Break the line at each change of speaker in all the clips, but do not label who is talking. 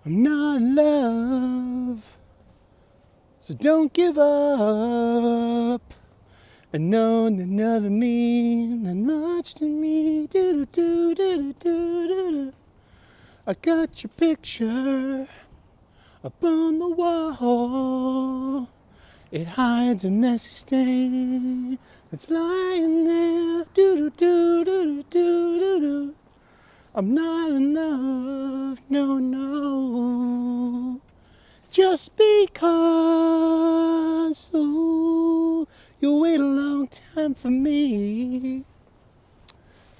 I'm not in love, so don't give up. I know that another mean that much to me. Do do do do do do. I got your picture up on the wall. It hides a messy stain that's lying there. Do do do do do do do. I'm not in love, no, no. Just because, ooh, you wait a long time for me.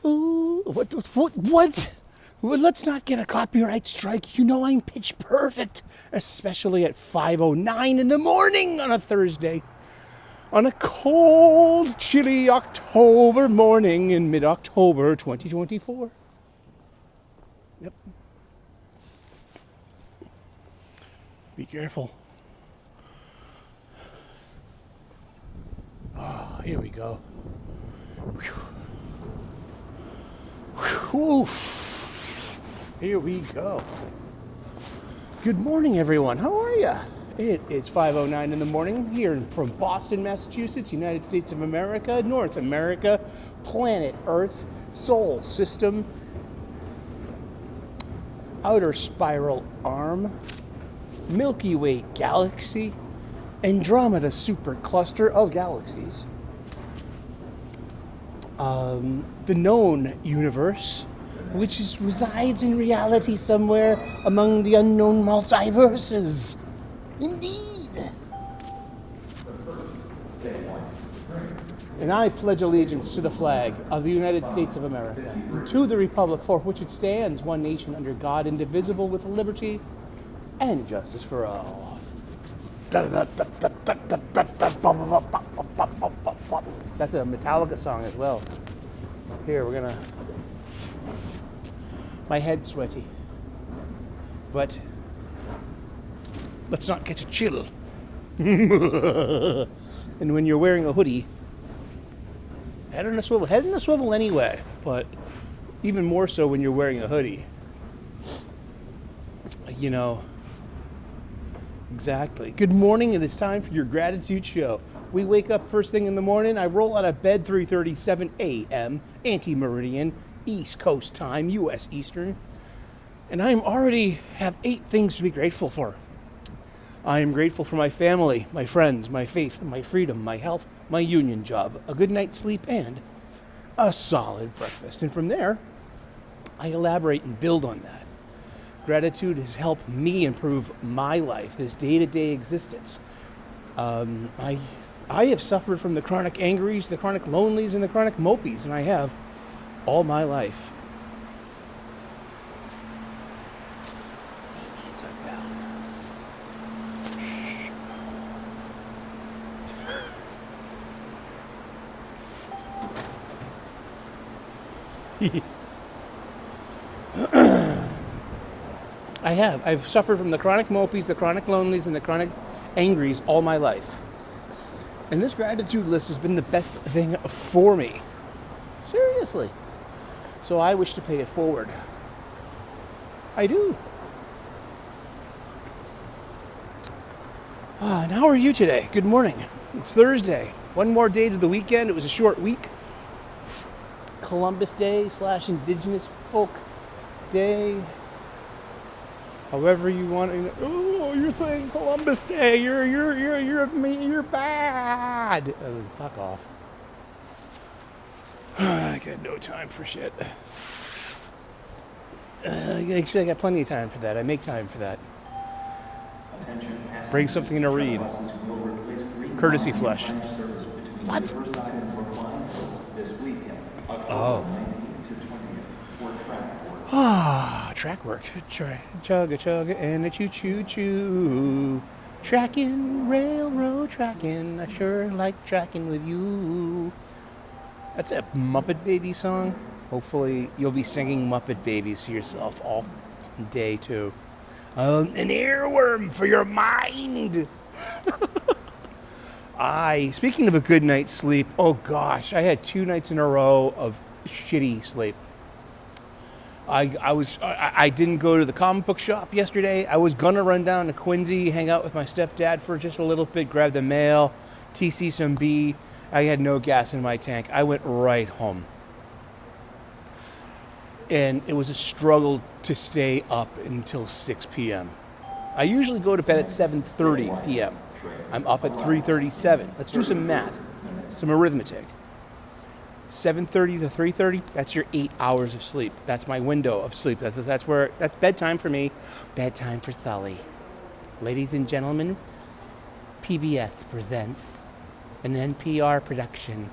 Ooh, what? Well, let's not get a copyright strike. You know I'm pitch perfect, especially at 5:09 in the morning on a Thursday. On a cold, chilly October morning in mid-October 2024. Yep. Be careful. Oh, here we go. Oof. Here we go. Good morning, everyone. How are ya? It is 5:09 in the morning here from Boston, Massachusetts, United States of America, North America, planet Earth, Sol system, outer spiral arm, Milky Way galaxy, Andromeda supercluster of galaxies, the known universe, which resides in reality somewhere among the unknown multiverses. Indeed. And I pledge allegiance to the flag of the United States of America, and to the republic for which it stands, one nation under God, indivisible, with liberty and justice for all. That's a Metallica song as well. Here, we're gonna... My head's sweaty. But let's not catch a chill. And when you're wearing a hoodie, head in a swivel anyway, but even more so when you're wearing a hoodie. You know, exactly. Good morning, it is time for your gratitude show. We wake up first thing in the morning, I roll out of bed 3:37 a.m., anti-meridian, East Coast time, U.S. Eastern, and I already have 8 things to be grateful for. I am grateful for my family, my friends, my faith, my freedom, my health, my union job, a good night's sleep, and a solid breakfast. And from there, I elaborate and build on that. Gratitude has helped me improve my life, this day-to-day existence. I have suffered from the chronic angries, the chronic lonelies, and the chronic mopies, and I have all my life. I've suffered from the chronic mopies, the chronic lonelies, and the chronic angries all my life. And this gratitude list has been the best thing for me. Seriously. So I wish to pay it forward. I do. And how are you today? Good morning. It's Thursday. One more day to the weekend. It was a short week. Columbus Day / Indigenous Folk Day. However you want to. Oh, you're saying Columbus Day. You're bad. Oh, fuck off. I got no time for shit. Actually, I got plenty of time for that. I make time for that. Bring something to read. Courtesy Flush. What? Oh. Track work. Chugga and a choo-choo-choo. Tracking, railroad tracking. I sure like tracking with you. That's a Muppet Baby song. Hopefully you'll be singing Muppet Babies to yourself all day too. An earworm for your mind. Speaking of a good night's sleep, oh gosh, I had 2 nights in a row of shitty sleep. I didn't go to the comic book shop yesterday. I was gonna run down to Quincy, hang out with my stepdad for just a little bit, grab the mail, TC some B. I had no gas in my tank. I went right home. And it was a struggle to stay up until 6 p.m. I usually go to bed at 7:30 p.m. I'm up at 3:37. Let's do some math, some arithmetic. 7:30 to 3:30, that's your 8 hours of sleep. That's my window of sleep. That's bedtime for me. Bedtime for Sully. Ladies and gentlemen, PBS presents an NPR production.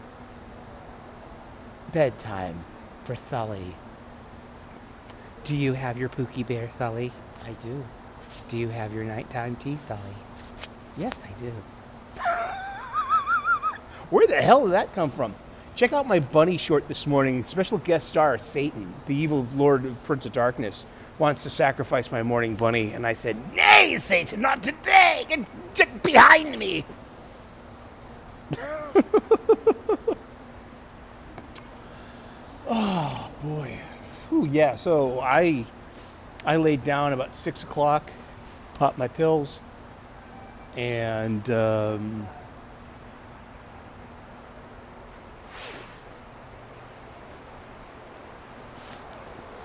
Bedtime for Sully. Do you have your Pookie Bear, Sully? I do. Do you have your nighttime tea, Sully? Yes, I do. Where the hell did that come from? Check out my bunny short this morning. Special guest star, Satan, the evil Lord Prince of Darkness, wants to sacrifice my morning bunny. And I said, nay, Satan, not today. Get behind me. Oh, boy. Whew, yeah, so I laid down about 6 o'clock, popped my pills, and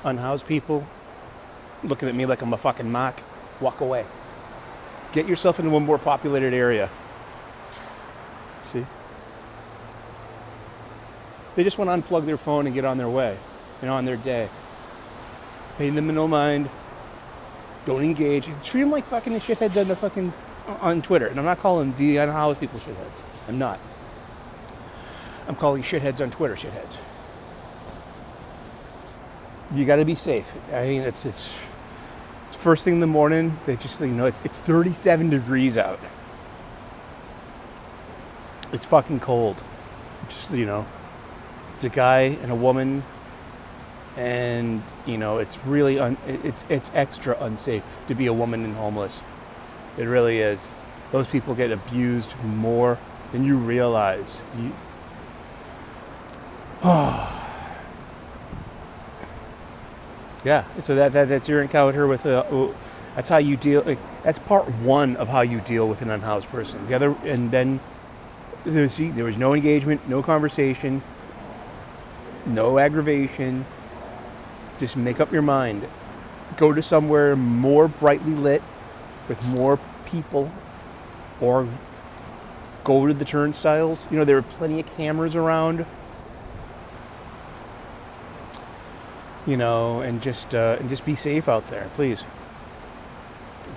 unhoused people looking at me like I'm a fucking mock. Walk away. Get yourself into a more populated area. See? They just want to unplug their phone and get on their way, on their day. Pay them no mind. Don't engage. Treat them like fucking shitheads on the fucking on Twitter. And I'm not calling the unhoused people shitheads. I'm not. I'm calling shitheads on Twitter shitheads. You got to be safe. I mean, it's first thing in the morning. They just, it's 37 degrees out. It's fucking cold. Just, it's a guy and a woman, and it's really it's extra unsafe to be a woman and homeless. It really is. Those people get abused more than you realize. Yeah, so that's your encounter with that's how you deal. That's part one of how you deal with an unhoused person. The other, and then there was no engagement, no conversation, no aggravation. Just make up your mind. Go to somewhere more brightly lit with more people, or go to the turnstiles. There are plenty of cameras around. And just be safe out there, please.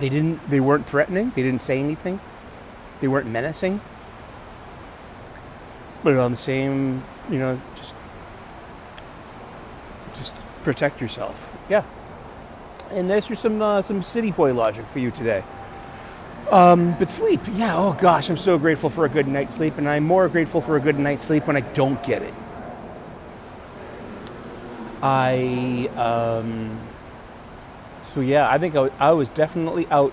They weren't threatening. They didn't say anything. They weren't menacing. But on the same, just protect yourself. Yeah. And there's some city boy logic for you today. But sleep, yeah. Oh gosh, I'm so grateful for a good night's sleep, and I'm more grateful for a good night's sleep when I don't get it. So yeah, I think I was definitely out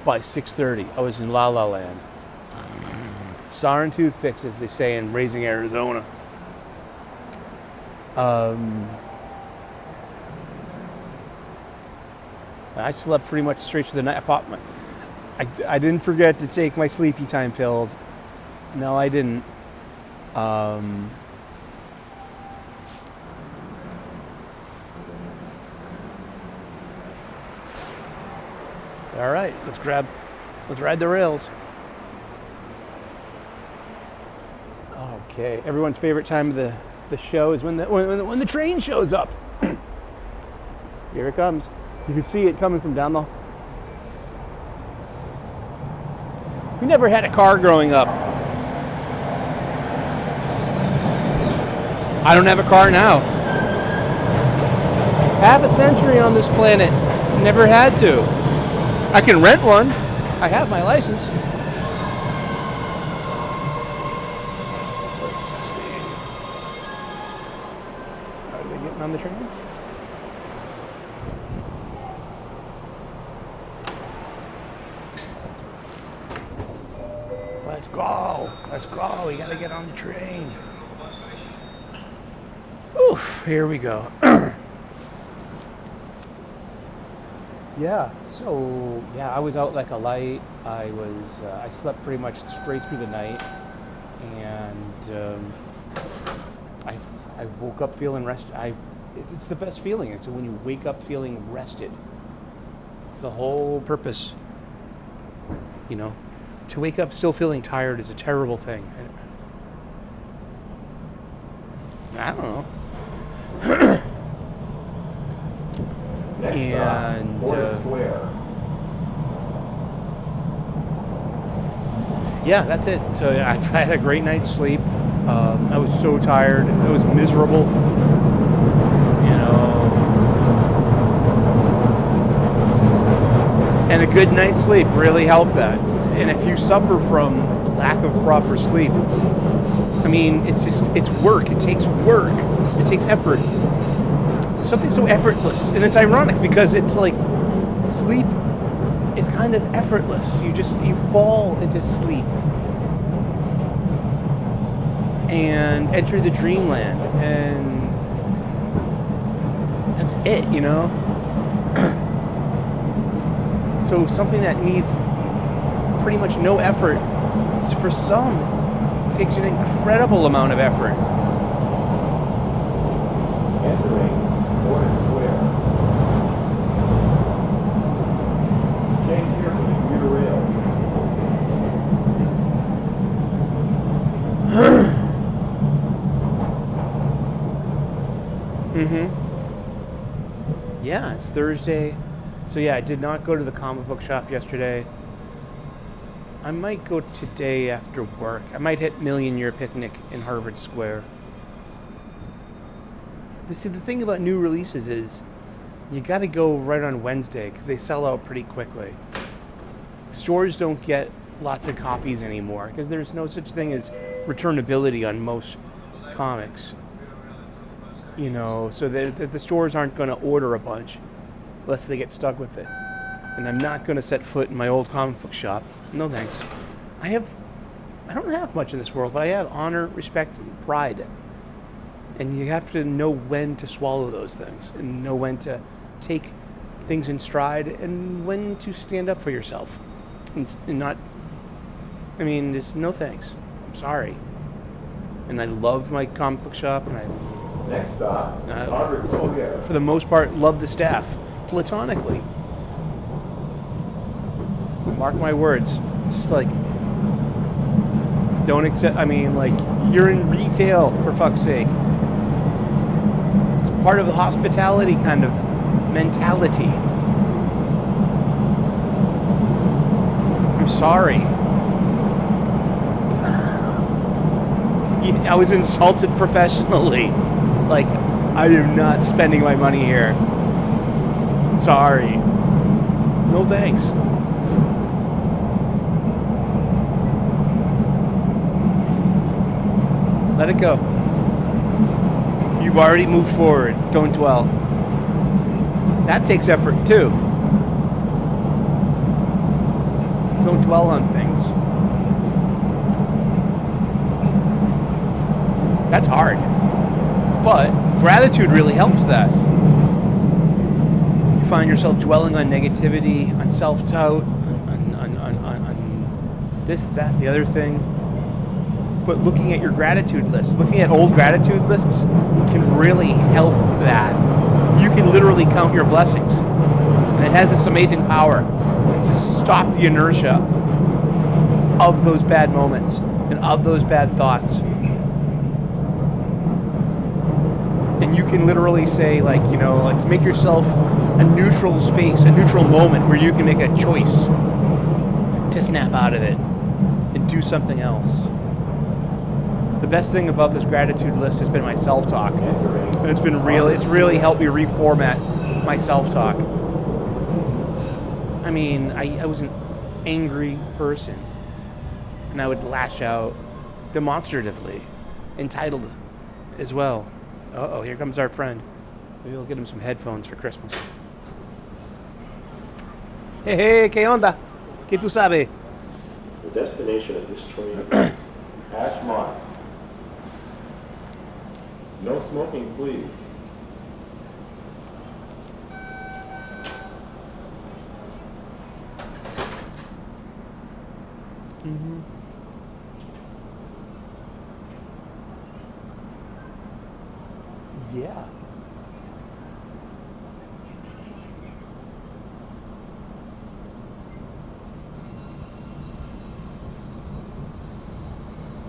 by 6:30. I was in La La Land. Sawing toothpicks, as they say in Raising Arizona. I slept pretty much straight through the night. I didn't forget to take my sleepy time pills. No, I didn't. All right, let's ride the rails. Okay, everyone's favorite time of the show is when the train shows up. Here it comes. You can see it coming from down the. We never had a car growing up. I don't have a car now. Half a century on this planet. Never had to. I can rent one. I have my license. Let's see. Are they getting on the train? Let's go. Let's go. We gotta get on the train. Oof, here we go. Yeah. So yeah, I was out like a light. I slept pretty much straight through the night, and I I woke up feeling rested. It's the best feeling. It's when you wake up feeling rested. It's the whole purpose. You know, to wake up still feeling tired is a terrible thing. I don't know. And yeah, that's it. So yeah, I had a great night's sleep. I was so tired. I was miserable. You know, and a good night's sleep really helped that. And if you suffer from lack of proper sleep, I mean, it's work. It takes work. It takes effort. Something so effortless. And it's ironic because it's like sleep is kind of effortless. You fall into sleep and enter the dreamland, and that's it, you know? So something that needs pretty much no effort, for some, takes an incredible amount of effort.
Entering Forest Square. Change here for the commuter rail.
Yeah, it's Thursday. So yeah, I did not go to the comic book shop yesterday. I might go today after work. I might hit Million Year Picnic in Harvard Square. See, the thing about new releases is you got to go right on Wednesday because they sell out pretty quickly. Stores don't get lots of copies anymore because there's no such thing as returnability on most comics. You know, so that the stores aren't going to order a bunch unless they get stuck with it. And I'm not going to set foot in my old comic book shop. No thanks. I don't have much in this world, but I have honor, respect, and pride. And you have to know when to swallow those things and know when to take things in stride and when to stand up for yourself. And not, I mean, there's no thanks. I'm sorry. And I love my comic book shop, and
Next stop, Harvard Square.
for the most part, love the staff platonically. Mark my words. It's like, don't accept, I mean, like, you're in retail, for fuck's sake. It's part of the hospitality kind of mentality. I'm sorry. I was insulted professionally. Like, I am not spending my money here. Sorry. No thanks. Let it go. You've already moved forward. Don't dwell. That takes effort too. Don't dwell on things. That's hard. But gratitude really helps that. You find yourself dwelling on negativity, on self-doubt, on this, that, the other thing. But looking at your gratitude list, looking at old gratitude lists can really help that. You can literally count your blessings. And it has this amazing power to stop the inertia of those bad moments and of those bad thoughts. And you can literally say, like, you know, like, make yourself a neutral space, a neutral moment where you can make a choice to snap out of it and do something else. The best thing about this gratitude list has been my self-talk. And it's really helped me reformat my self-talk. I mean, I was an angry person. And I would lash out demonstratively, entitled as well. Uh-oh, here comes our friend. Maybe we'll get him some headphones for Christmas. Hey, ¿qué onda? ¿Qué tú sabes?
The destination of this train is Ashmont. No smoking, please.
Yeah.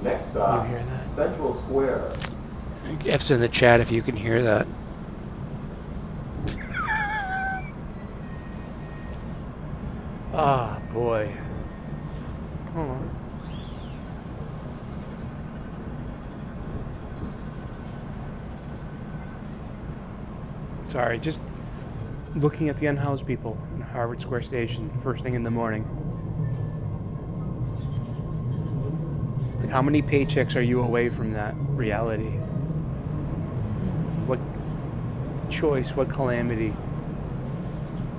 Next stop,
hear that?
Central Square.
F's in the chat if you can hear that. Ah, boy. Oh. Sorry, just looking at the unhoused people in Harvard Square Station first thing in the morning. Like, how many paychecks are you away from that reality? What choice, what calamity?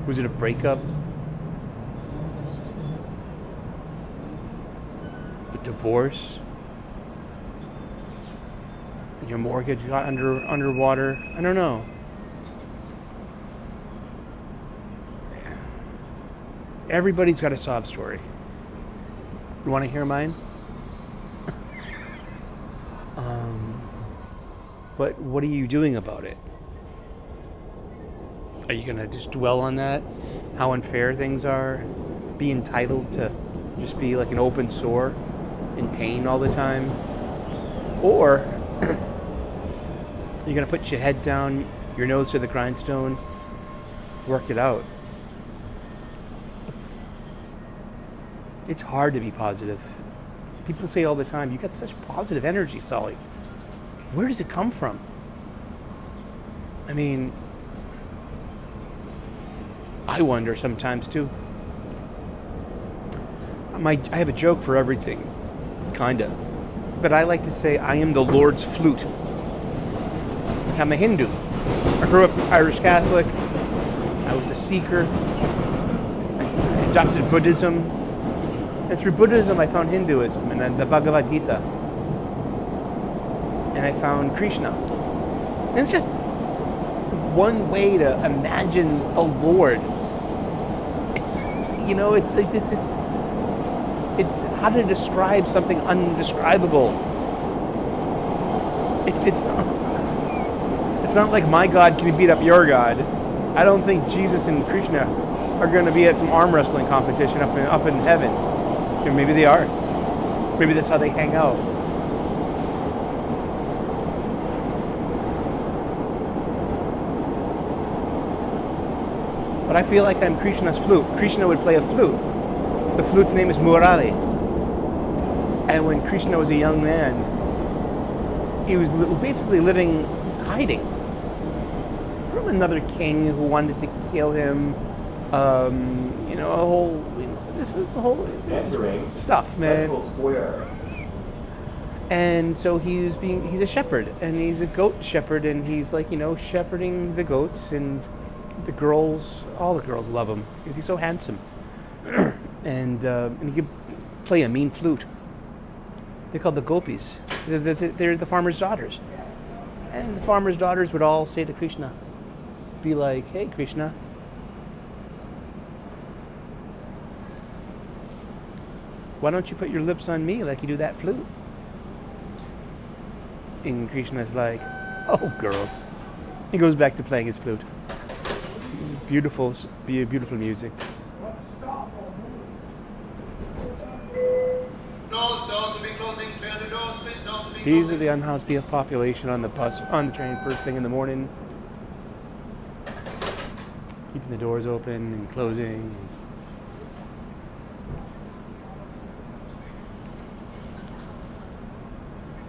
Was it a breakup? A divorce? Your mortgage got underwater? I don't know. Everybody's got a sob story. You want to hear mine? But what are you doing about it? Are you going to just dwell on that? How unfair things are? Be entitled to just be like an open sore in pain all the time? Or you're going to put your head down, your nose to the grindstone, work it out? It's hard to be positive. People say all the time, you got such positive energy, Sully. Where does it come from? I mean, I wonder sometimes too. I have a joke for everything, kinda. But I like to say I am the Lord's flute. I'm a Hindu. I grew up Irish Catholic. I was a seeker. I adopted Buddhism. And through Buddhism, I found Hinduism and then the Bhagavad Gita. And I found Krishna. And it's just one way to imagine a Lord. You know, it's how to describe something undescribable. It's not like my God can beat up your God. I don't think Jesus and Krishna are going to be at some arm wrestling competition up in heaven. Or maybe they are. Maybe that's how they hang out. But I feel like I'm Krishna's flute. Krishna would play a flute. The flute's name is Murali. And when Krishna was a young man, he was basically living, hiding from another king who wanted to kill him. This is the whole stuff, man.
Central Square.
And so he's a shepherd, and he's a goat shepherd, and he's like, shepherding the goats, and all the girls love him because he's so handsome. and he can play a mean flute. They're called the gopis. They're the farmer's daughters. And the farmer's daughters would all say to Krishna, be like, hey, Krishna, why don't you put your lips on me like you do that flute? And Krishna's like, oh, girls. He goes back to playing his flute. Beautiful music. These are the unhoused population on the train first thing in the morning. Keeping the doors open and closing.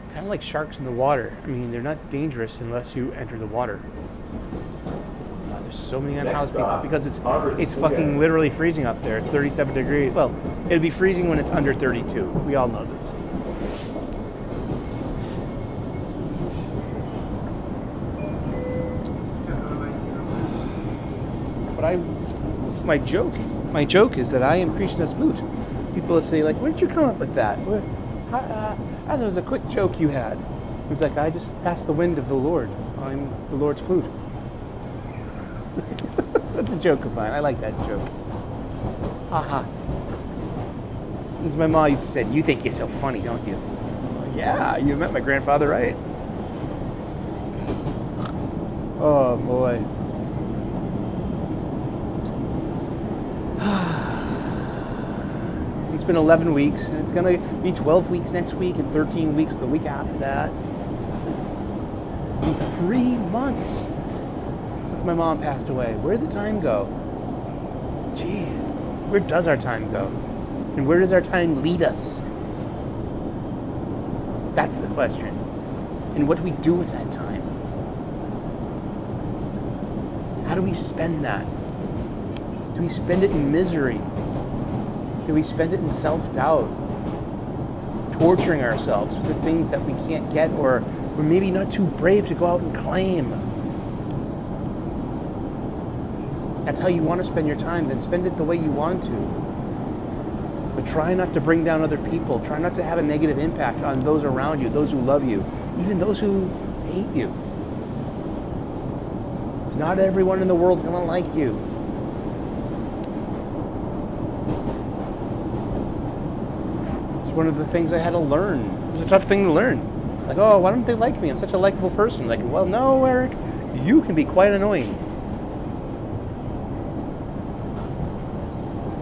Kind of like sharks in the water. I mean, they're not dangerous unless you enter the water. There's so many unhoused people because it's fucking literally freezing up there. It's 37 degrees. Well, it'll be freezing when it's under 32. We all know this. But my joke is that I am Krishna's flute. People will say, like, where did you come up with that? That was a quick joke you had. It was like, I just passed the wind of the Lord. I'm the Lord's flute. That's a joke of mine. I like that joke. Haha. As my mom used to say, you think you're so funny, don't you? Yeah, you met my grandfather, right? Oh, boy. It's been 11 weeks, and it's going to be 12 weeks next week and 13 weeks the week after that. It'll be 3 months since my mom passed away. Where'd the time go? Gee, where does our time go? And where does our time lead us? That's the question. And what do we do with that time? How do we spend that? Do we spend it in misery? Do we spend it in self-doubt? Torturing ourselves with the things that we can't get, or we're maybe not too brave to go out and claim. That's how you want to spend your time, then spend it the way you want to. But try not to bring down other people. Try not to have a negative impact on those around you, those who love you, even those who hate you. It's not everyone in the world's going to like you. It's one of the things I had to learn. It was a tough thing to learn. Like, oh, why don't they like me? I'm such a likable person. Like, well, no, Eric, you can be quite annoying.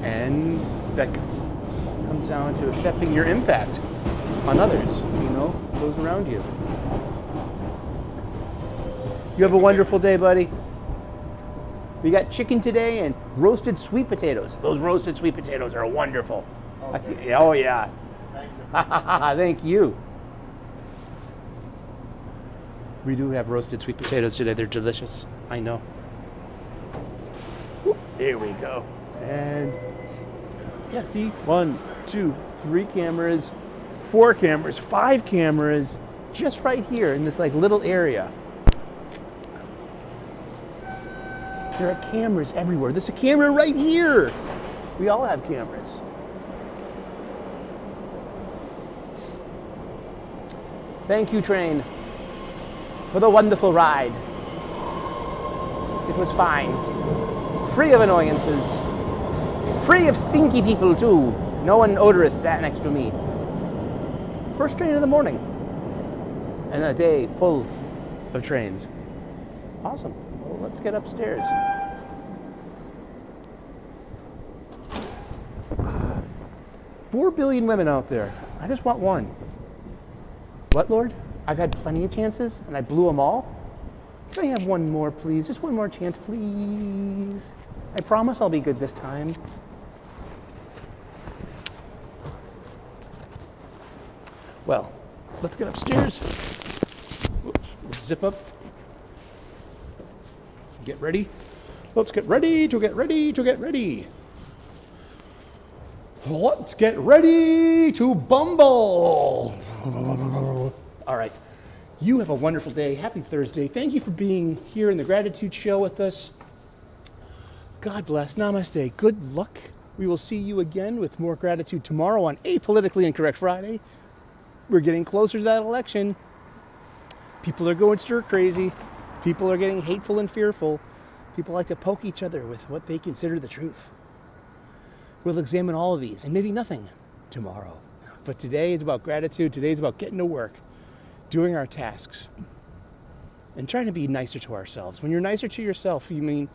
And that comes down to accepting your impact on others, those around you. You have a wonderful day, buddy. We got chicken today and roasted sweet potatoes. Those roasted sweet potatoes are wonderful. Okay. Oh, yeah. Thank you. We do have roasted sweet potatoes today. They're delicious. I know. There we go. And yeah, see, 1, 2, 3 cameras, 4 cameras, 5 cameras, just right here in this little area. There are cameras everywhere. There's a camera right here. We all have cameras. Thank you, train, for the wonderful ride. It was fine. Free of annoyances. Free of stinky people, too. No one odorous sat next to me. First train in the morning. And a day full of trains. Awesome. Well, let's get upstairs. 4 billion women out there. I just want one. What, Lord? I've had plenty of chances, and I blew them all? Can I have one more, please? Just one more chance, please. I promise I'll be good this time. Well, let's get upstairs. Whoops. Zip up. Get ready. Let's get ready to get ready to get ready. Let's get ready to bumble. All right. You have a wonderful day. Happy Thursday. Thank you for being here in the Gratitude Show with us. God bless. Namaste. Good luck. We will see you again with more gratitude tomorrow on A Politically Incorrect Friday. We're getting closer to that election. People are going stir crazy. People are getting hateful and fearful. People like to poke each other with what they consider the truth. We'll examine all of these and maybe nothing tomorrow. But today is about gratitude. Today is about getting to work, doing our tasks, and trying to be nicer to ourselves. When you're nicer to yourself, you mean,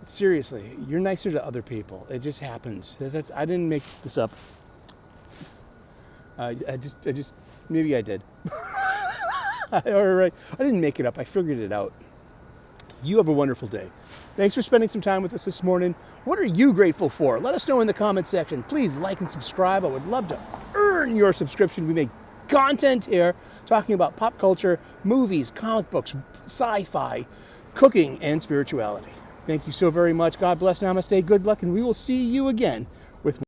seriously, you're nicer to other people. It just happens. I didn't make this up. I just, maybe I did. All right. I didn't make it up. I figured it out. You have a wonderful day. Thanks for spending some time with us this morning. What are you grateful for? Let us know in the comment section. Please like and subscribe. I would love to earn your subscription. We make content here talking about pop culture, movies, comic books, sci-fi, cooking, and spirituality. Thank you so very much. God bless. Namaste. Good luck. And we will see you again with